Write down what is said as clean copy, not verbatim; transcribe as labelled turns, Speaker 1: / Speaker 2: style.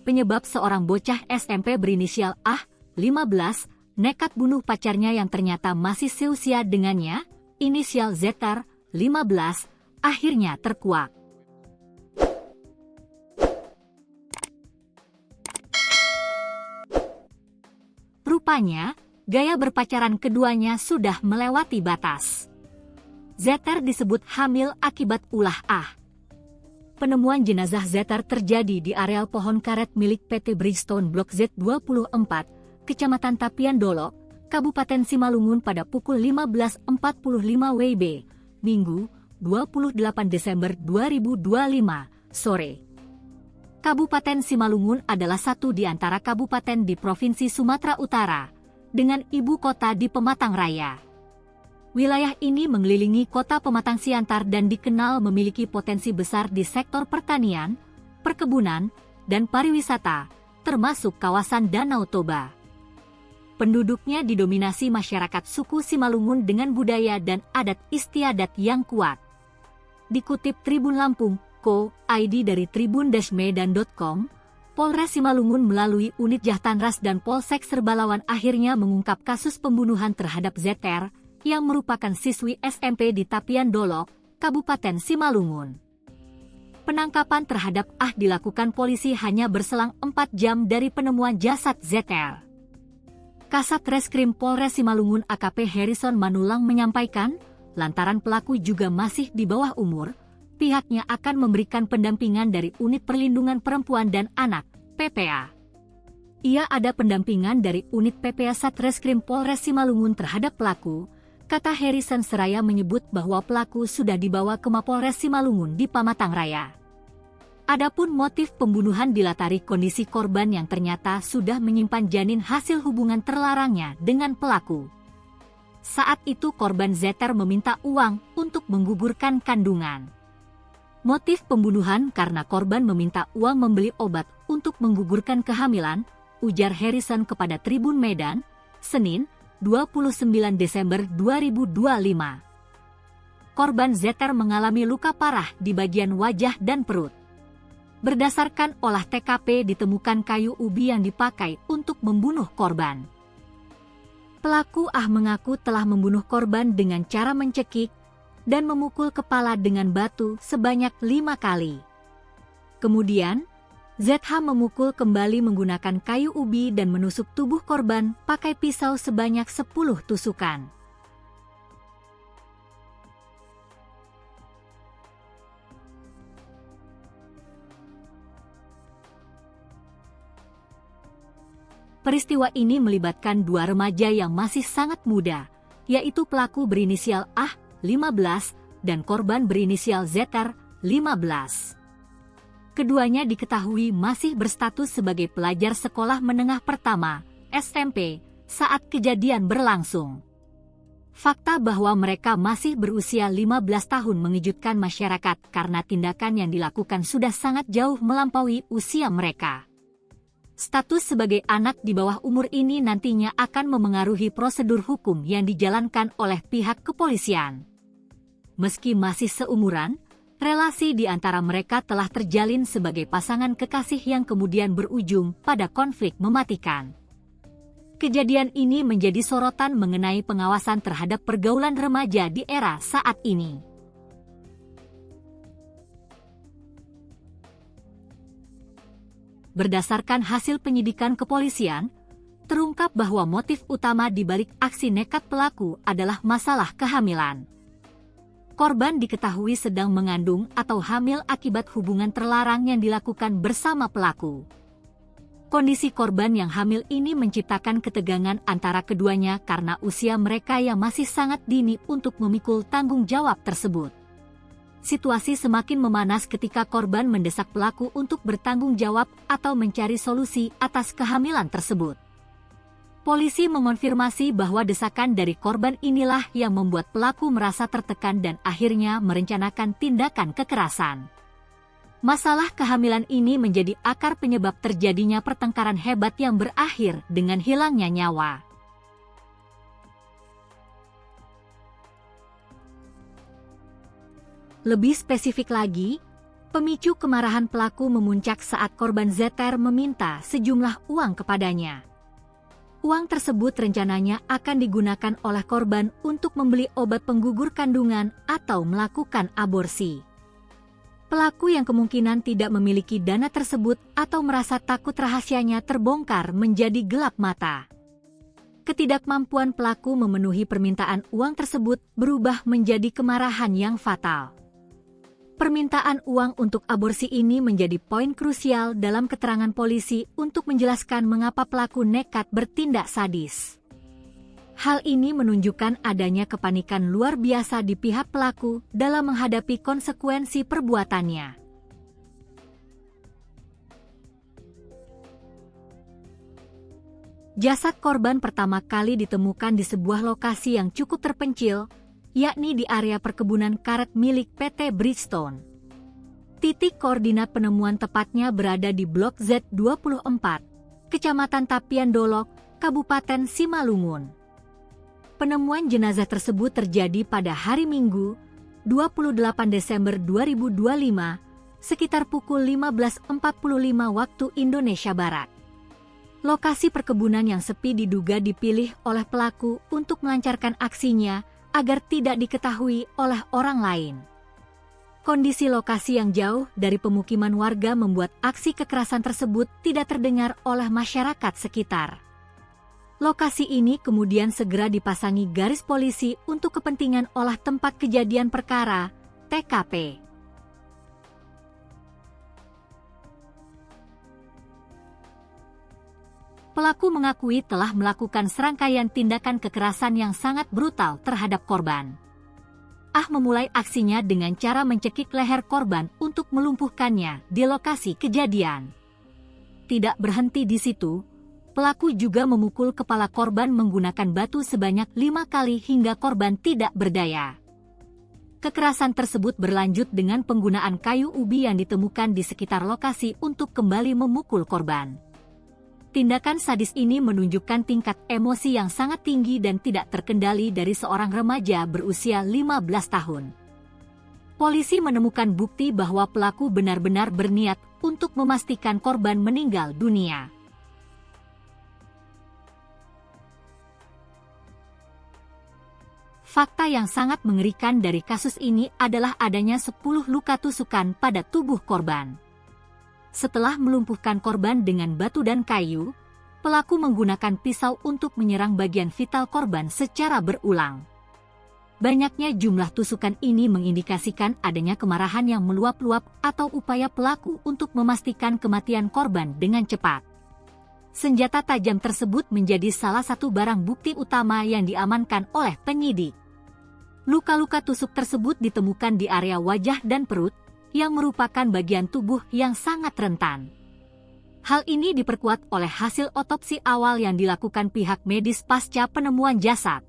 Speaker 1: penyebab seorang bocah SMP berinisial A, 15, nekat bunuh pacarnya yang ternyata masih seusia dengannya, inisial ZR, 15, akhirnya terkuak. Rupanya, gaya berpacaran keduanya sudah melewati batas. ZR disebut hamil akibat ulah A. Penemuan jenazah ZR terjadi di areal pohon karet milik PT Bridgestone Blok Z24, Kecamatan Tapian Dolok, Kabupaten Simalungun pada pukul 15.45 WIB, Minggu, 28 Desember 2025, sore. Kabupaten Simalungun adalah satu di antara kabupaten di Provinsi Sumatera Utara, dengan ibu kota di Pematang Raya. Wilayah ini mengelilingi kota Pematang Siantar dan dikenal memiliki potensi besar di sektor pertanian, perkebunan, dan pariwisata, termasuk kawasan Danau Toba. Penduduknya didominasi masyarakat suku Simalungun dengan budaya dan adat istiadat yang kuat. Dikutip Tribun Lampung, Co.id dari tribun-medan.com, Polres Simalungun melalui unit Jahtanras dan Polsek Serbalawan akhirnya mengungkap kasus pembunuhan terhadap ZR, yang merupakan siswi SMP di Tapian Dolok, Kabupaten Simalungun. Penangkapan terhadap A dilakukan polisi hanya berselang 4 jam dari penemuan jasad ZR. Kasat Reskrim Polres Simalungun AKP Harrison Manulang menyampaikan, lantaran pelaku juga masih di bawah umur, pihaknya akan memberikan pendampingan dari Unit Perlindungan Perempuan dan Anak, PPA. Ia ada pendampingan dari Unit PPA Satreskrim Polres Simalungun terhadap pelaku, kata Harrison seraya menyebut bahwa pelaku sudah dibawa ke Mapolres Simalungun di Pamatang Raya. Adapun motif pembunuhan dilatari kondisi korban yang ternyata sudah menyimpan janin hasil hubungan terlarangnya dengan pelaku. Saat itu korban ZR meminta uang untuk menggugurkan kandungan. Motif pembunuhan karena korban meminta uang membeli obat untuk menggugurkan kehamilan, ujar Harrison kepada Tribun Medan, Senin, 29 Desember 2025. Korban ZR mengalami luka parah di bagian wajah dan perut. Berdasarkan olah TKP ditemukan kayu ubi yang dipakai untuk membunuh korban. Pelaku A mengaku telah membunuh korban dengan cara mencekik dan memukul kepala dengan batu sebanyak 5 kali. Kemudian, ZH memukul kembali menggunakan kayu ubi dan menusuk tubuh korban pakai pisau sebanyak 10 tusukan. Peristiwa ini melibatkan dua remaja yang masih sangat muda, yaitu pelaku berinisial A, 15, dan korban berinisial ZR, 15. Keduanya diketahui masih berstatus sebagai pelajar sekolah menengah pertama, SMP, saat kejadian berlangsung. Fakta bahwa mereka masih berusia 15 tahun mengejutkan masyarakat karena tindakan yang dilakukan sudah sangat jauh melampaui usia mereka. Status sebagai anak di bawah umur ini nantinya akan memengaruhi prosedur hukum yang dijalankan oleh pihak kepolisian. Meski masih seumuran, relasi di antara mereka telah terjalin sebagai pasangan kekasih yang kemudian berujung pada konflik mematikan. Kejadian ini menjadi sorotan mengenai pengawasan terhadap pergaulan remaja di era saat ini. Berdasarkan hasil penyidikan kepolisian, terungkap bahwa motif utama di balik aksi nekat pelaku adalah masalah kehamilan. Korban diketahui sedang mengandung atau hamil akibat hubungan terlarang yang dilakukan bersama pelaku. Kondisi korban yang hamil ini menciptakan ketegangan antara keduanya karena usia mereka yang masih sangat dini untuk memikul tanggung jawab tersebut. Situasi semakin memanas ketika korban mendesak pelaku untuk bertanggung jawab atau mencari solusi atas kehamilan tersebut. Polisi mengonfirmasi bahwa desakan dari korban inilah yang membuat pelaku merasa tertekan dan akhirnya merencanakan tindakan kekerasan. Masalah kehamilan ini menjadi akar penyebab terjadinya pertengkaran hebat yang berakhir dengan hilangnya nyawa. Lebih spesifik lagi, Pemicu kemarahan pelaku memuncak saat korban Zeter meminta sejumlah uang kepadanya. Uang tersebut rencananya akan digunakan oleh korban untuk membeli obat penggugur kandungan atau melakukan aborsi. Pelaku yang kemungkinan tidak memiliki dana tersebut atau merasa takut rahasianya terbongkar menjadi gelap mata. Ketidakmampuan pelaku memenuhi permintaan uang tersebut berubah menjadi kemarahan yang fatal. Permintaan uang untuk aborsi ini menjadi poin krusial dalam keterangan polisi untuk menjelaskan mengapa pelaku nekat bertindak sadis. Hal ini menunjukkan adanya kepanikan luar biasa di pihak pelaku dalam menghadapi konsekuensi perbuatannya. Jasad korban pertama kali ditemukan di sebuah lokasi yang cukup terpencil, yakni di area perkebunan karet milik PT Bridgestone. Titik koordinat penemuan tepatnya berada di Blok Z24, Kecamatan Tapian Dolok, Kabupaten Simalungun. Penemuan jenazah tersebut terjadi pada hari Minggu, 28 Desember 2025, sekitar pukul 15.45 waktu Indonesia Barat. Lokasi perkebunan yang sepi diduga dipilih oleh pelaku untuk melancarkan aksinya agar tidak diketahui oleh orang lain. Kondisi lokasi yang jauh dari pemukiman warga membuat aksi kekerasan tersebut tidak terdengar oleh masyarakat sekitar. Lokasi ini kemudian segera dipasangi garis polisi untuk kepentingan olah tempat kejadian perkara, TKP. Pelaku mengakui telah melakukan serangkaian tindakan kekerasan yang sangat brutal terhadap korban. Memulai aksinya dengan cara mencekik leher korban untuk melumpuhkannya di lokasi kejadian. Tidak berhenti di situ, pelaku juga memukul kepala korban menggunakan batu sebanyak 5 kali hingga korban tidak berdaya. Kekerasan tersebut berlanjut dengan penggunaan kayu ubi yang ditemukan di sekitar lokasi untuk kembali memukul korban. Tindakan sadis ini menunjukkan tingkat emosi yang sangat tinggi dan tidak terkendali dari seorang remaja berusia 15 tahun. Polisi menemukan bukti bahwa pelaku benar-benar berniat untuk memastikan korban meninggal dunia. Fakta yang sangat mengerikan dari kasus ini adalah adanya 10 luka tusukan pada tubuh korban. Setelah melumpuhkan korban dengan batu dan kayu, pelaku menggunakan pisau untuk menyerang bagian vital korban secara berulang. Banyaknya jumlah tusukan ini mengindikasikan adanya kemarahan yang meluap-luap atau upaya pelaku untuk memastikan kematian korban dengan cepat. Senjata tajam tersebut menjadi salah satu barang bukti utama yang diamankan oleh penyidik. Luka-luka tusuk tersebut ditemukan di area wajah dan perut, yang merupakan bagian tubuh yang sangat rentan. Hal ini diperkuat oleh hasil otopsi awal yang dilakukan pihak medis pasca penemuan jasad.